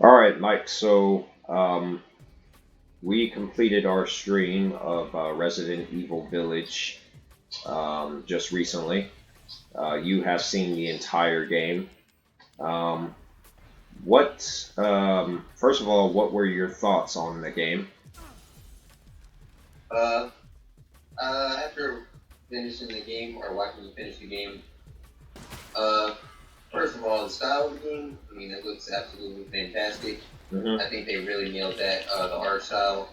All right, Mike. So we completed our stream of Resident Evil Village just recently. You have seen the entire game. Um, First of all, what were your thoughts on the game? Uh, After finishing the game or watching you finish the game, uh, first of all, the style of the game, I mean, it looks absolutely fantastic. Hmm. I think they really nailed that. The art style,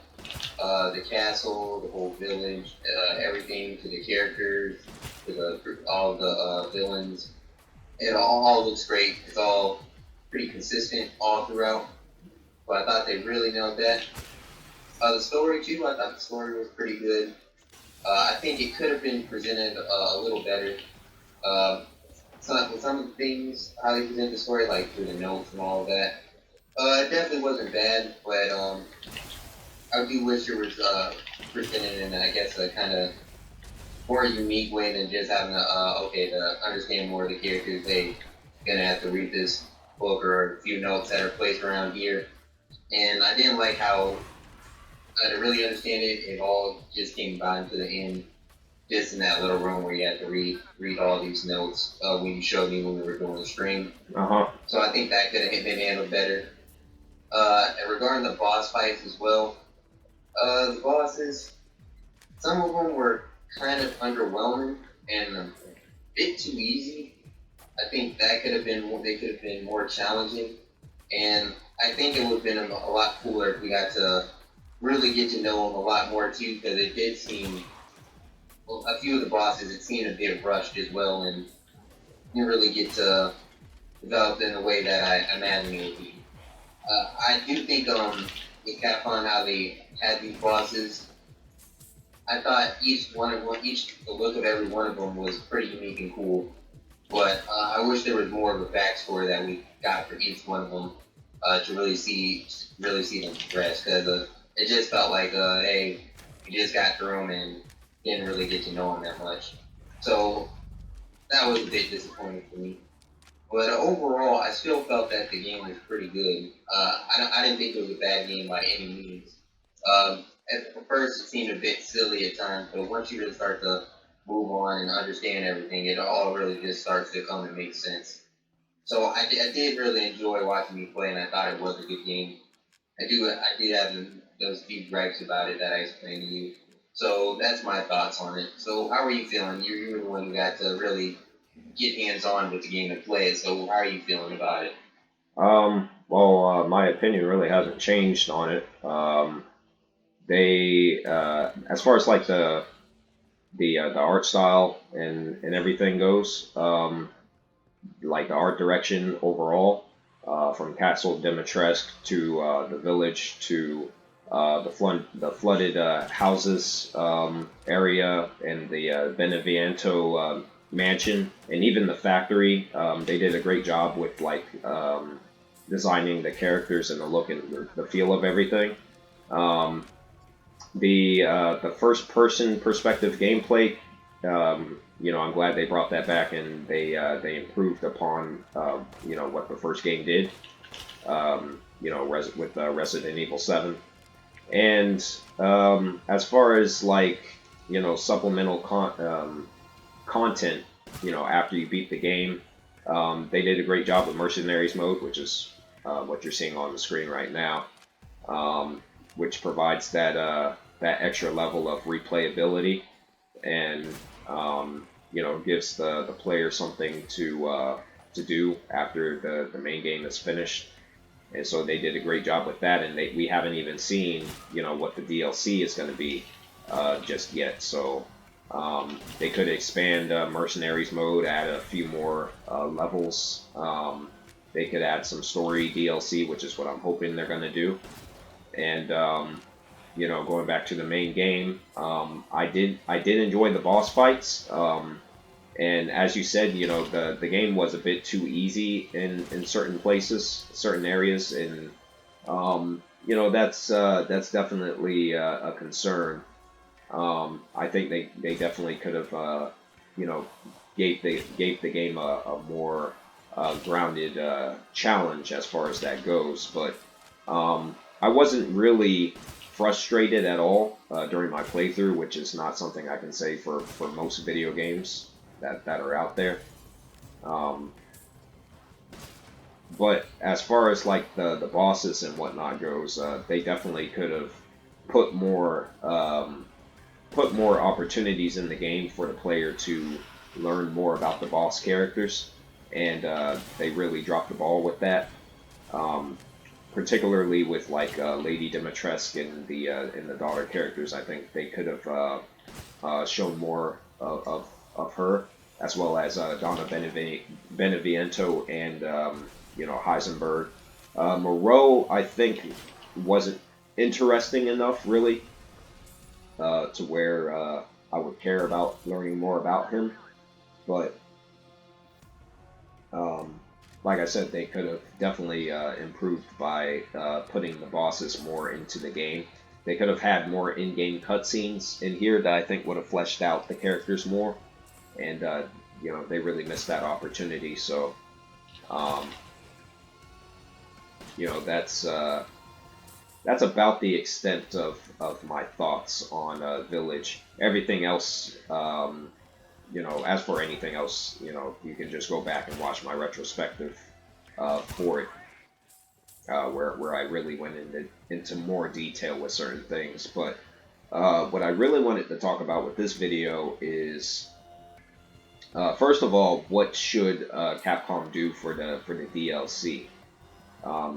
the castle, the whole village, everything to the characters, to all the villains. It all looks great. It's all pretty consistent all throughout. But I thought they really nailed that. The story too, I thought the story was pretty good. I think it could have been presented a little better. Uh, some of the things, how they present the story, like through the notes and all of that, it definitely wasn't bad, but I do wish it was presented in, I guess, a kind of more unique way than just having okay, to understand more of the characters, they gonna have to read this book or a few notes that are placed around here. And I didn't like how, to really understand it, it all just came down to the end just in that little room where you had to read all these notes when you showed me when we were doing the stream. Uh-huh. So I think that could have been handled better. And regarding the boss fights as well, the bosses, some of them were kind of underwhelming and a bit too easy. I think that could have been they could have been more challenging, and I think it would have been a lot cooler if we got to really get to know them a lot more too, because it did seem well, a few of the bosses it seemed a bit rushed as well, and didn't really get to develop in the way that I imagine it would be. I do think with Capcom how they had these bosses, I thought each the look of every one of them was pretty unique and cool. But I wish there was more of a backstory that we got for each one of them to really see them progress. Because it just felt like hey, we just got through them and didn't really get to know them that much. So that was a bit disappointing for me. But overall, I still felt that the game was pretty good. I didn't think it was a bad game by any means. At first, it seemed a bit silly at times, but once you really start to move on and understand everything, it all really just starts to come and make sense. So I did really enjoy watching you play, and I thought it was a good game. I did have those few gripes about it that I explained to you. So that's my thoughts on it. So how are you feeling? You were the one who got to really get hands on with the game and play it. So how are you feeling about it? My opinion really hasn't changed on it. As far as like the art style and everything goes, like the art direction overall, from Castle Dimitrescu to the village to the flooded houses area and the Beneviento mansion and even the factory. They did a great job with designing the characters and the look and the feel of everything. Um, the first person perspective gameplay, I'm glad they brought that back and they improved upon what the first game did. With Resident Evil 7. And as far as supplemental content, after you beat the game, they did a great job with Mercenaries Mode, which is what you're seeing on the screen right now, which provides that extra level of replayability and gives the player something to do after the main game is finished. And so they did a great job with that, and we haven't even seen what the DLC is going to be just yet. So they could expand Mercenaries mode, add a few more levels. They could add some story DLC, which is what I'm hoping they're going to do. And going back to the main game, I did enjoy the boss fights. And as you said, the game was a bit too easy in certain places, certain areas, and that's definitely a concern. I think they definitely could have you know gave the game a more grounded challenge as far as that goes. But I wasn't really frustrated at all during my playthrough, which is not something I can say for most video games that are out there. But as far as like the bosses and whatnot goes, they definitely could have put more opportunities in the game for the player to learn more about the boss characters, and they really dropped the ball with that. Particularly with like Lady Dimitrescu and the daughter characters, I think they could have shown more of her, as well as Donna Beneviento and Heisenberg. Moreau, I think, wasn't interesting enough really to where I would care about learning more about him, but like I said, they could have definitely improved by putting the bosses more into the game. They could have had more in-game cutscenes in here that I think would have fleshed out the characters more, and they really missed that opportunity. So, that's about the extent of my thoughts on Village. Everything else, as for anything else, you can just go back and watch my retrospective for it, where I really went into more detail with certain things. But what I really wanted to talk about with this video is, first of all, what should Capcom do for the DLC?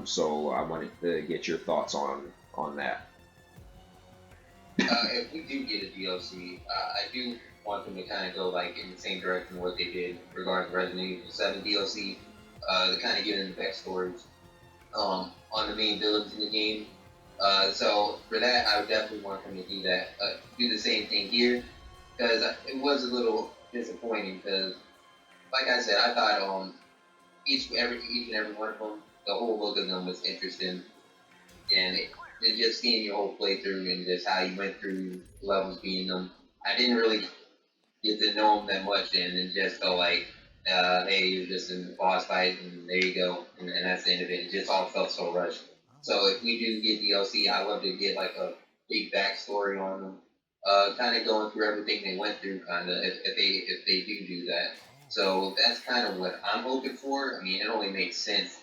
So I wanted to get your thoughts on that. If we do get a DLC, I do want them to kind of go like in the same direction what they did regarding Resident Evil 7 DLC, to kind of get into backstories on the main villains in the game. So for that, I would definitely want them to do that. Do the same thing here, because it was a little disappointing. Because, like I said, I thought each and every one of them, the whole look of them was interesting, and just seeing your whole playthrough and just how you went through levels beating them. I didn't really get to know them that much, and then just go like, hey, you're just in the boss fight, and there you go, and that's the end of it. It just all felt so rushed. So if we do get DLC, I'd love to get like a big backstory on them, kind of going through everything they went through, kind of if they do that. So that's kind of what I'm hoping for. I mean, it only makes sense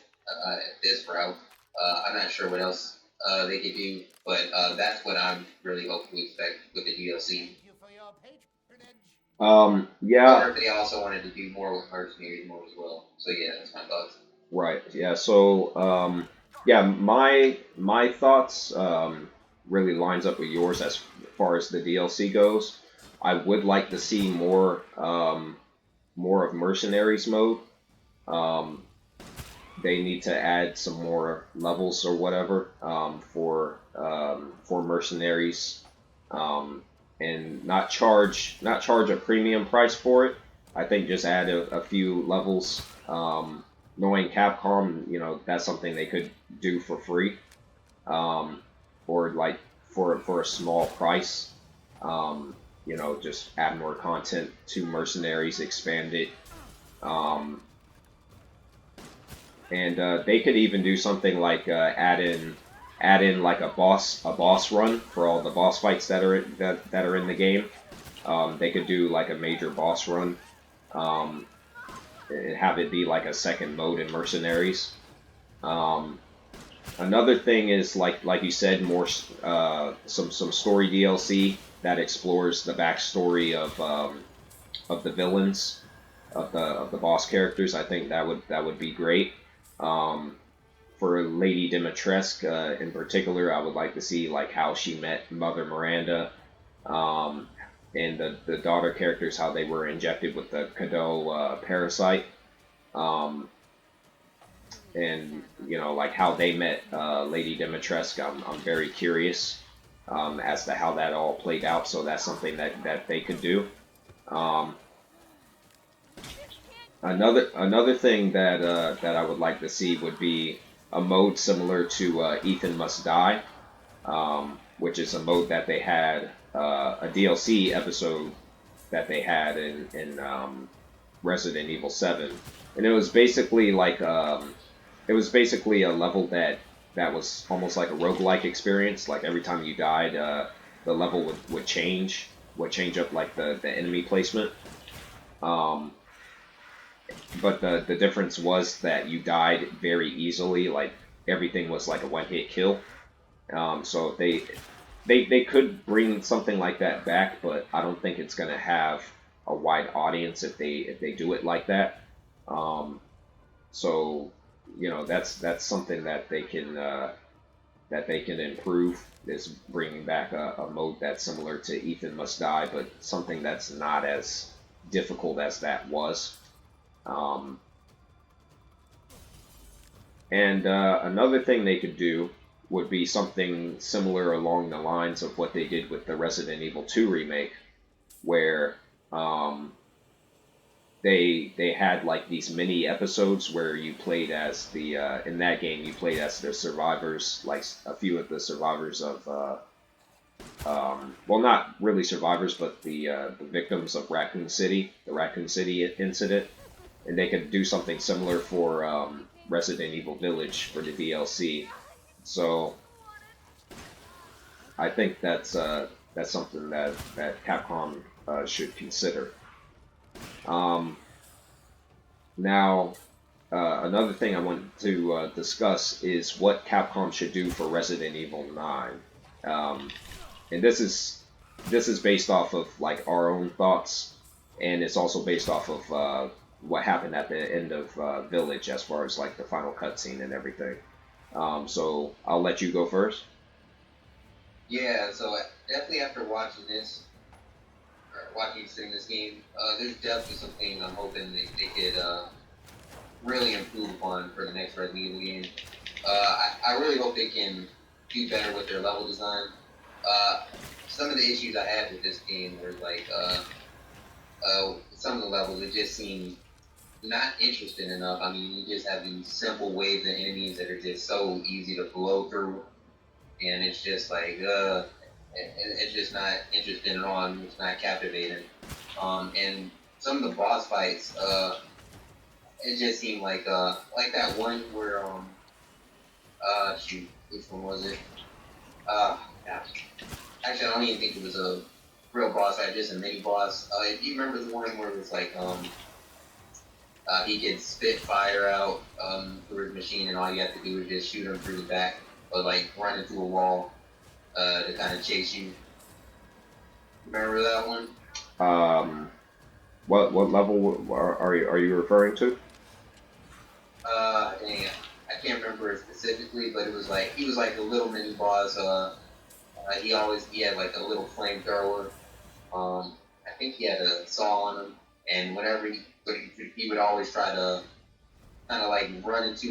at this route. I'm not sure what else they could do, but that's what I'm really hoping to expect with the DLC. Yeah. Or if they also wanted to do more with Mercenaries Mode as well. So yeah, that's my thoughts. Right. Yeah. So, yeah, my thoughts really lines up with yours as far as the DLC goes. I would like to see more of Mercenaries Mode. Um, they need to add some more levels or whatever for mercenaries, and not charge a premium price for it. I think just add a few levels. Knowing Capcom, that's something they could do for free, or like for a small price. Just add more content to Mercenaries, expand it. And they could even do something like add in like a boss run for all the boss fights that are in the game. They could do like a major boss run, and have it be like a second mode in Mercenaries. Another thing is like you said, more some story DLC that explores the backstory of the villains, of the boss characters. I think that would be great. For Lady Dimitrescu in particular, I would like to see like how she met Mother Miranda, and the daughter characters, how they were injected with the Cadeau parasite, and like how they met Lady Dimitrescu. I'm very curious as to how that all played out. So that's something that they could do. Another thing that I would like to see would be a mode similar to Ethan Must Die, which is a mode that they had, a DLC episode that they had in Resident Evil 7, and it was basically like it was basically a level that was almost like a roguelike experience. Like every time you died, the level would change up like the enemy placement. Um, but the difference was that you died very easily. Like everything was like a one hit kill. So they could bring something like that back, but I don't think it's gonna have a wide audience if they do it like that. Um, so that's something that they can improve is bringing back a mode that's similar to Ethan Must Die, but something that's not as difficult as that was. Um, and another thing they could do would be something similar along the lines of what they did with the Resident Evil 2 remake, where um, they had like these mini episodes where you played as the in that game you played as the survivors, like a few of the survivors of well, not really survivors, but the victims of the Raccoon City incident, and they could do something similar for Resident Evil Village for the DLC. So I think that's something that Capcom should consider. Um, Now, another thing I want to discuss is what Capcom should do for Resident Evil 9. Um, and this is based off of like our own thoughts, and it's also based off of what happened at the end of Village as far as like the final cutscene and everything. So I'll let you go first. Yeah, so definitely after watching this, or watching seeing this game, there's definitely some things I'm hoping they could really improve upon for the next Resident Evil game. I really hope they can do better with their level design. Uh, some of the issues I had with this game were like some of the levels it just seemed not interesting enough. I mean, you just have these simple waves of enemies that are just so easy to blow through, and it's just like it's just not interesting at all. And it's not captivating. And some of the boss fights, it just seemed like that one where shoot, which one was it? Gosh. Actually, I don't even think it was a real boss fight, just a mini boss. Do you remember the one where it was like he could spit fire out through his machine, and all you have to do is just shoot him through the back, or like run into a wall to kind of chase you. Remember that one? Um, what level are you referring to? Dang, I can't remember it specifically, but it was like he was like a little mini boss. He had like a little flamethrower. I think he had a saw on him, and he would always try to kind of like run into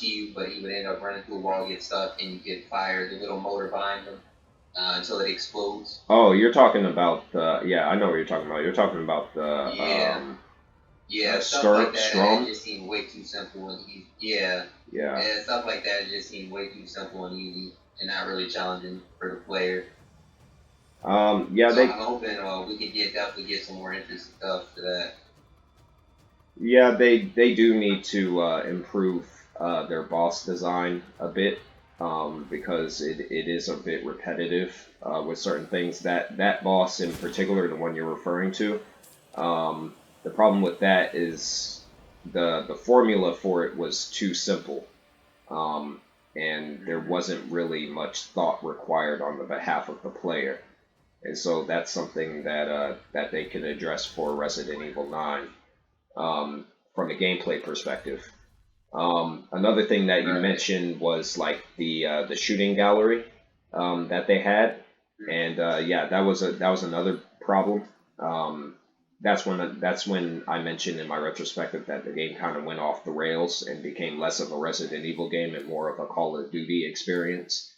you, but he would end up running into a wall, get stuck, and you get fired the little motor behind him until it explodes. Oh, you're talking about the yeah, I know what you're talking about. You're talking about the Yeah, yeah, stuff like that. It Strom. just seemed way too simple and easy. Yeah, Yeah. and stuff like that. It just seemed way too simple and easy, and not really challenging for the player. Yeah, So I'm hoping we could definitely get some more interesting stuff to that. they do need to improve their boss design a bit because it is a bit repetitive with certain things. That boss in particular, the one you're referring to, the problem with that is the formula for it was too simple, um, and there wasn't really much thought required on the behalf of the player. And so that's something that they can address for Resident Evil 9 from a gameplay perspective. Another thing that you Right. mentioned was like the shooting gallery that they had, and yeah, that was another problem. Um, that's when I mentioned in my retrospective that the game kind of went off the rails and became less of a Resident Evil game and more of a Call of Duty experience,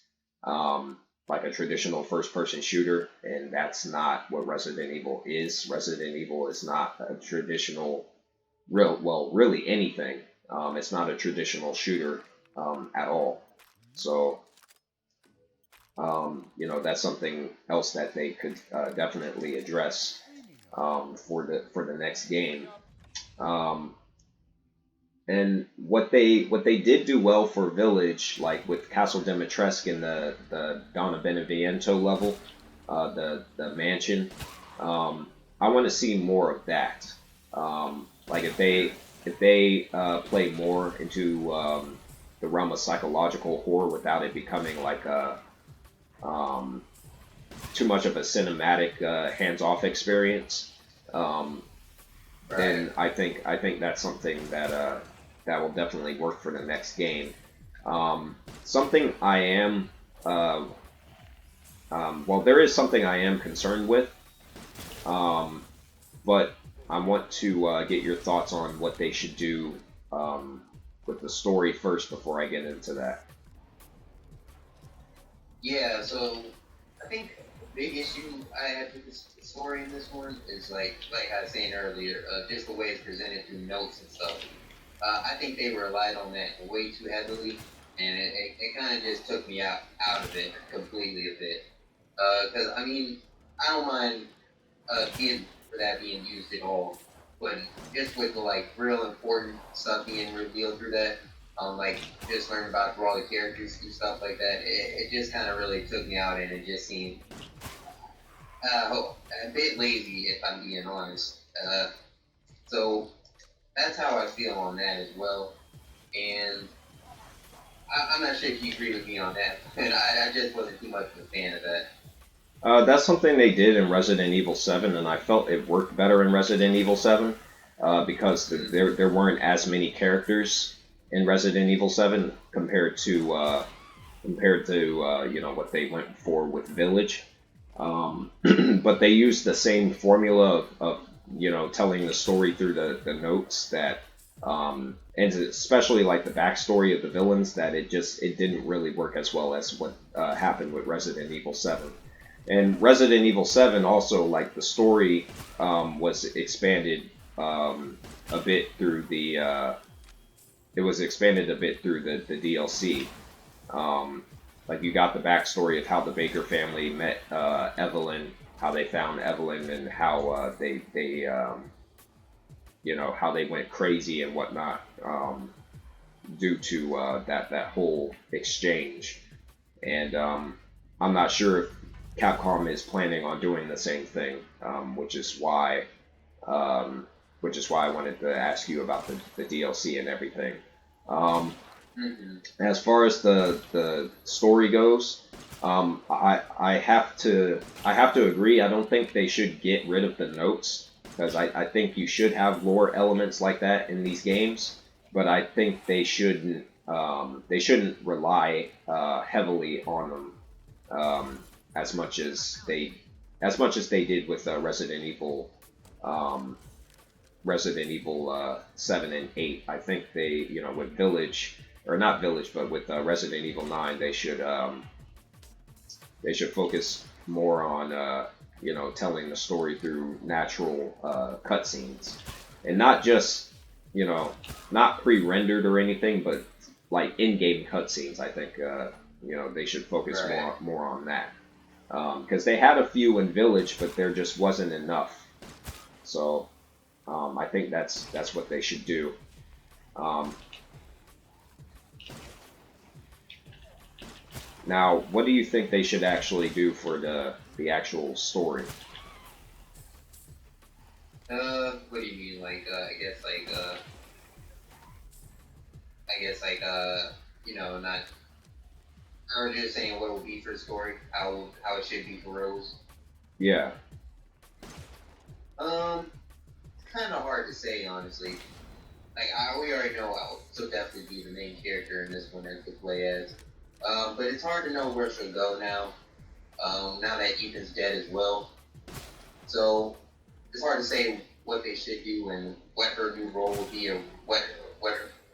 like a traditional first-person shooter, and that's not what Resident Evil is. Resident Evil is not a traditional really anything. It's not a traditional shooter at all. So, that's something else that they could definitely address for the next game. Um, and what they did do well for Village, like with Castle Dimitrescu and the Donna Beneviento level, the mansion. I want to see more of that. Like if they play more into the realm of psychological horror without it becoming like a um, too much of a cinematic hands-off experience, um, Right. then I think that's something that will definitely work for the next game. Something I am uh, well, there is something I am concerned with, um, but I want to get your thoughts on what they should do um, with the story first before I get into that. Yeah. So I think the big issue I had with this story in this one is like I was saying earlier, just the way it's presented through notes and stuff. I think they relied on that way too heavily, and it kind of just took me out of it completely a bit. Because I mean, I don't mind being for that being used at all, but just with the like real important stuff being revealed through that, like just learning about through all the characters and stuff like that, it just kind of really took me out, and it just seemed a bit lazy if I'm being honest. So that's how I feel on that as well, and I'm not sure if you agree with me on that, but I just wasn't too much of a fan of that. That's something they did in Resident Evil 7, and I felt it worked better in Resident Evil 7 because Mm, there weren't as many characters in Resident Evil 7 compared to what they went for with Village. But they used the same formula of telling the story through the notes that and especially like the backstory of the villains that it didn't really work as well as what happened with Resident Evil 7. And Resident Evil 7 also, like the story was expanded a bit through the DLC. Um, like you got the backstory of how the Baker family met Evelyn, how they found Evelyn, and how how they went crazy and whatnot due to that whole exchange. And I'm not sure if Capcom is planning on doing the same thing, um, which is why I wanted to ask you about the DLC and everything. Um, mm-hmm. as far as the story goes, I have to agree. I don't think they should get rid of the notes because I think you should have lore elements like that in these games, but I think they shouldn't rely heavily on them as much as they did with um, Resident Evil 7 and 8. I think with Village, or not Village, but with Resident Evil 9, they should focus more on telling the story through natural cutscenes, and not just you know not pre-rendered or anything, but like in-game cutscenes. I think they should focus Right. more on that because they had a few in Village, but there just wasn't enough. So I think that's what they should do. Um, Now, what do you think they should actually do for the actual story? What do you mean? Like, I guess like, not. Or just saying what it will be for the story, how it should be for Rose. Yeah, It's kind of hard to say honestly. Like, we already know she'll definitely be the main character in this one as to play as. But it's hard to know where she'll go now. Now that Ethan's dead as well, so it's hard to say what they should do and what her new role will be, or what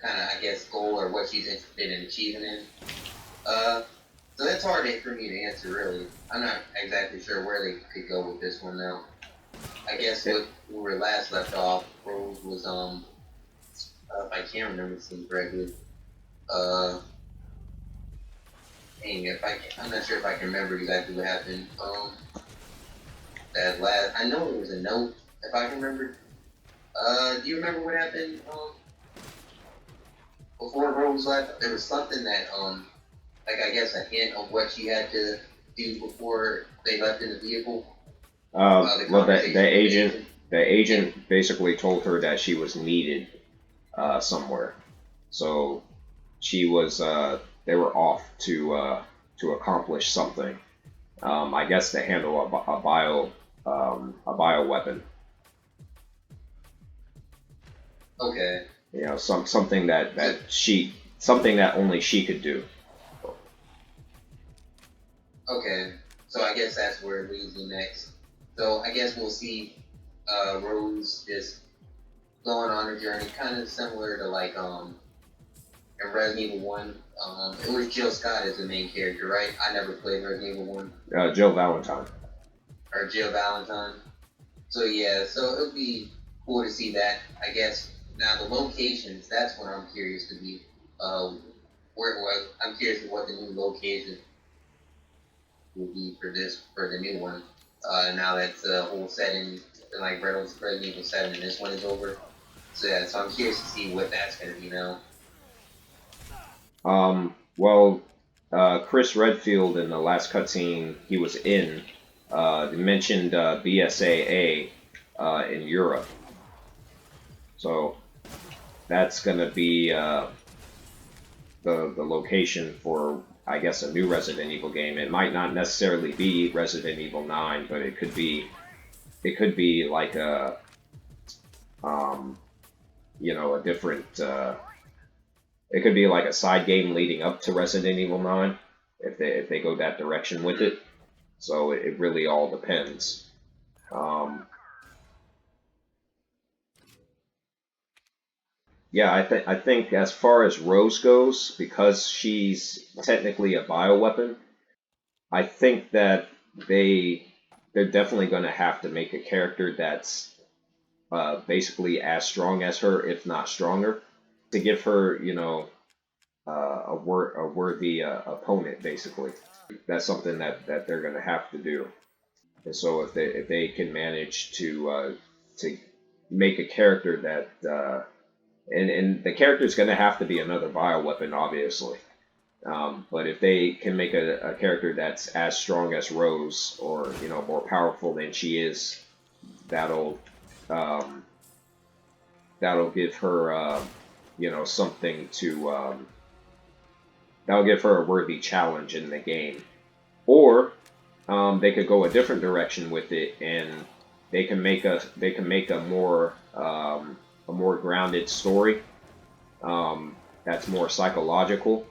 kind of, I guess, goal or what she's interested in achieving in. Uh, so that's hard for me to answer really. I'm not exactly sure where they could go with this one now. I guess it, what we were last left off, Rose was if I can't remember this thing correctly, uh, dang, I'm not sure if I can remember exactly what happened. That last, I know it was a note, if I can remember. Do you remember what happened? before Rose left, there was something that like I guess a hint of what she had to do before they left in the vehicle. The Well, conversation with the agent. the Yeah. agent basically told her that she was needed somewhere, so she was they were off to accomplish something. I guess to handle a bio weapon. Okay. You know, something So something that only she could do. okay. So I guess that's where it leads me next. So I guess we'll see Rose just going on a journey, kind of similar to like in Resident Evil One. It was Jill Scott as the main character, right? I never played Resident Evil One Jill Valentine. or Jill Valentine. So yeah, so it would be cool to see that. I guess now the locations. That's what I'm curious to be. I'm curious to what the new location will be for the new one. Now that the whole setting, like Resident Evil 7 and this one is over. So yeah, so I'm curious to see what that's gonna be now. Well, Chris Redfield in the last cutscene he was in mentioned BSAA in Europe. So that's going to be the location for, I guess, a new Resident Evil game. It might not necessarily be Resident Evil 9, but it could be like a you know, a different it could be like a side game leading up to Resident Evil 9 if they go that direction with it. So it really all depends. Um, yeah, I think as far as Rose goes, because she's technically a bioweapon, I think that they're definitely going to have to make a character that's basically as strong as her, if not stronger, to give her, you know, a worthy opponent. Basically, that's something that they're going to have to do. And so if they can manage to make a character that and the character is going to have to be another bioweapon, obviously. But if they can make a character that's as strong as Rose, or you know more powerful than she is, that'll um, that'll give her you know something to that'll give her a worthy challenge in the game. Or they could go a different direction with it, and they can make a more grounded story that's more psychological,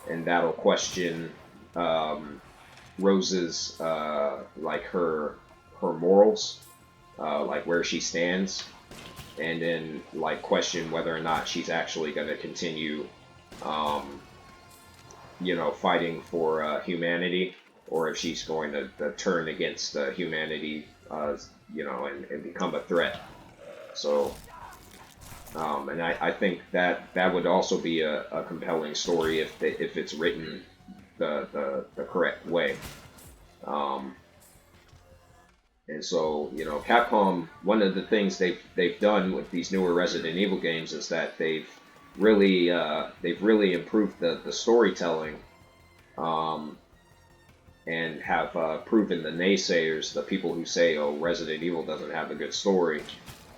and that'll question um, Rose's like her morals, like where she stands, and then like question whether or not she's actually going to continue, um, you know, fighting for humanity, or if she's going to turn against humanity, you know, and become a threat. So, and I think that would also be a compelling story if it's written the correct way. Um, and so, you know, Capcom, one of the things they've done with these newer Resident Evil games is that they've really improved the storytelling, um, and have proven the naysayers, the people who say, "Oh, Resident Evil doesn't have a good story,"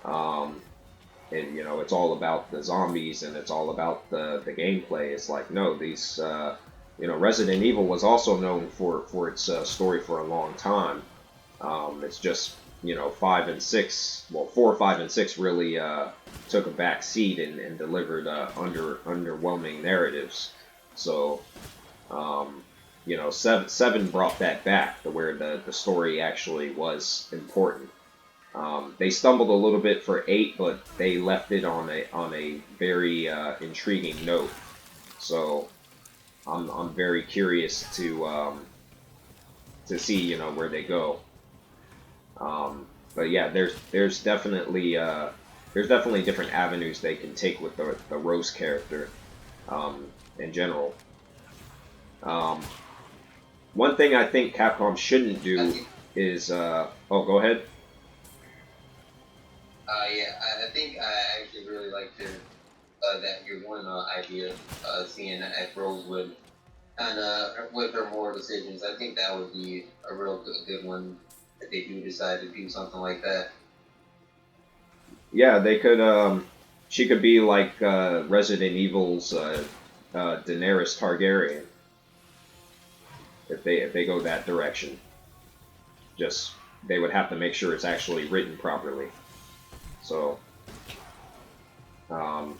um, and you know, it's all about the zombies and it's all about the gameplay. It's like, no, these you know, Resident Evil was also known for its story for a long time. It's just, you know, 5 and 6, well, 4, 5, and 6 really took a back seat and delivered underwhelming narratives. So, um, you know, seven brought that back to where the story actually was important. They stumbled a little bit for 8, but they left it on a very intriguing note. So I'm very curious to see, you know, where they go. But yeah, there's definitely different avenues they can take with the Rose character in general. Um, One thing I think Capcom shouldn't I do think, is oh, go ahead. yeah, I think I actually really like their that your one idea, seeing that Rosewood kind of with her moral decisions. I think that would be a real good one if they do decide to do something like that. Yeah, they could. She could be like Resident Evil's Daenerys Targaryen if they go that direction. Just they would have to make sure it's actually written properly. So, um,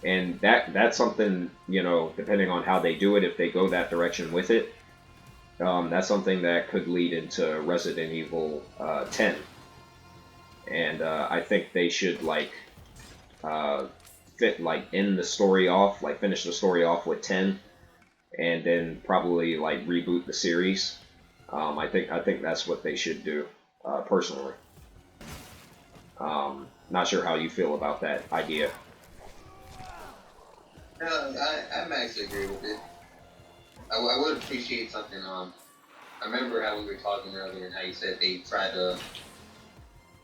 and that's something, you know, depending on how they do it, if they go that direction with it, that's something that could lead into Resident Evil 10. And I think they should like uh, end the story off, like finish the story off with 10, and then probably like reboot the series. I think that's what they should do, personally. Not sure how you feel about that idea. No, I actually agree with it. I would appreciate something. I remember how we were talking earlier and how you said they tried to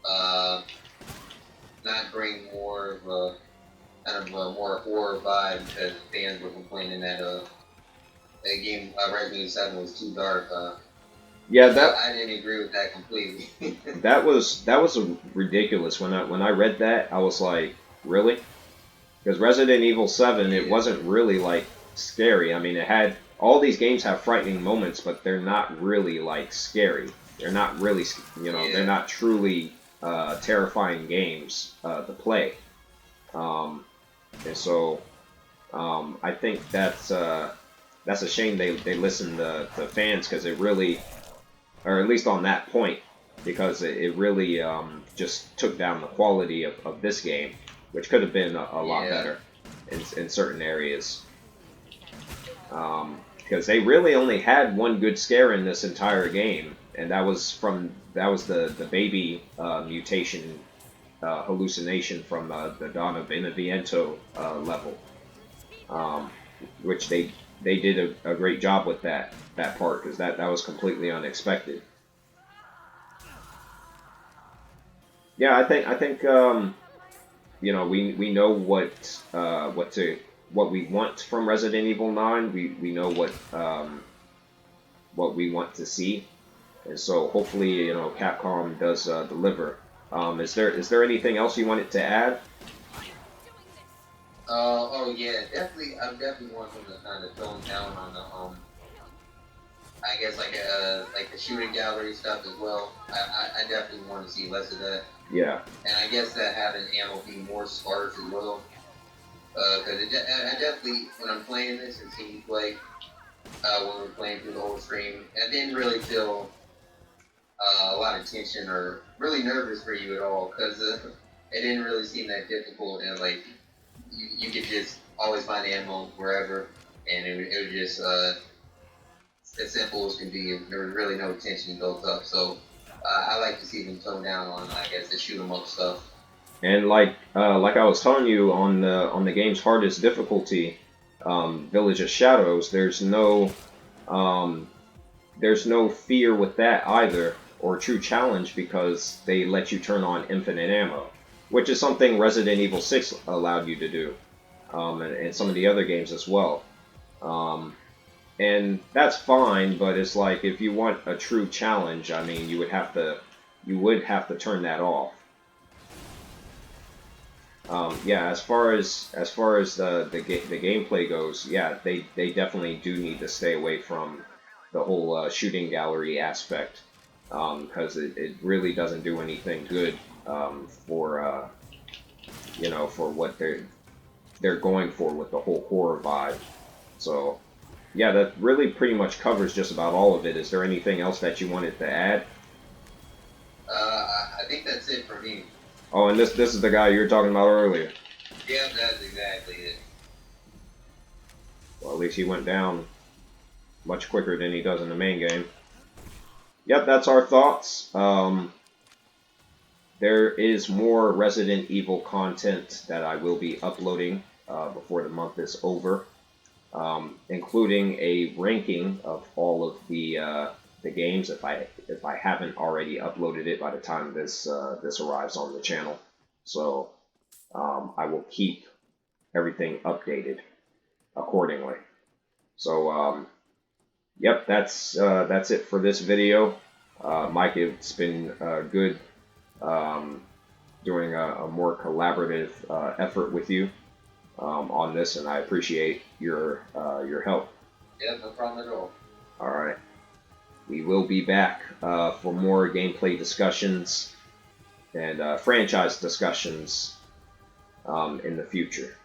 uh, not bring more of a kind of a more horror vibe because fans were complaining that the game Resident Evil 7 was too dark. Yeah, I didn't agree with that completely. that was ridiculous. When I read that, I was like, really? Because Resident Evil 7, it wasn't really like scary. I mean, it had all these games have frightening moments, but they're not really like scary. They're not really, you know, they're not truly terrifying games to play. And so I think that's a shame they listened to fans because it really, or at least on that point, because it really just took down the quality of this game, which could have been a lot better in certain areas. Because they really only had one good scare in this entire game, and that was the baby mutation hallucination from the Dawn of Beneviento level, which they did a great job with that part because that was completely unexpected. Yeah, I think you know we know what we want from Resident Evil 9. We know what we want to see, and so hopefully you know Capcom does deliver. Is there anything else you wanted to add? Oh yeah, definitely. I definitely want them to kind of tone down on the I guess like the shooting gallery stuff as well. I definitely want to see less of that. Yeah. And I guess that having ammo be more sparse as well. Because I definitely, when I'm playing this and seeing you play, when we're playing through the whole stream, I didn't really feel a lot of tension or really nervous for you at all. Because it didn't really seem that difficult. And like, you could just always find ammo wherever. And it was just as simple as can be. There was really no tension built up. So I like to see them tone down on, I guess, the shoot 'em up stuff. And like I was telling you on the game's hardest difficulty, Village of Shadows, um, there's no fear with that either, or true challenge because they let you turn on infinite ammo, which is something Resident Evil 6 allowed you to do, and some of the other games as well. And that's fine, but it's like if you want a true challenge, I mean, you would have to turn that off. Yeah, as far as the gameplay goes, yeah, they definitely do need to stay away from the whole shooting gallery aspect because it really doesn't do anything good for you know for what they're going for with the whole horror vibe. So yeah, that really pretty much covers just about all of it. Is there anything else that you wanted to add? I think that's it for me. Oh, and this is the guy you were talking about earlier. Yeah, that's exactly it. Well, at least he went down much quicker than he does in the main game. Yep, that's our thoughts. There is more Resident Evil content that I will be uploading before the month is over, including a ranking of all of the games if I haven't already uploaded it by the time this arrives on the channel. So I will keep everything updated accordingly. So, yep, that's it for this video. Mike, it's been good doing a more collaborative effort with you on this, and I appreciate your help. Yeah, no problem at all. All right, we will be back for more gameplay discussions and franchise discussions in the future.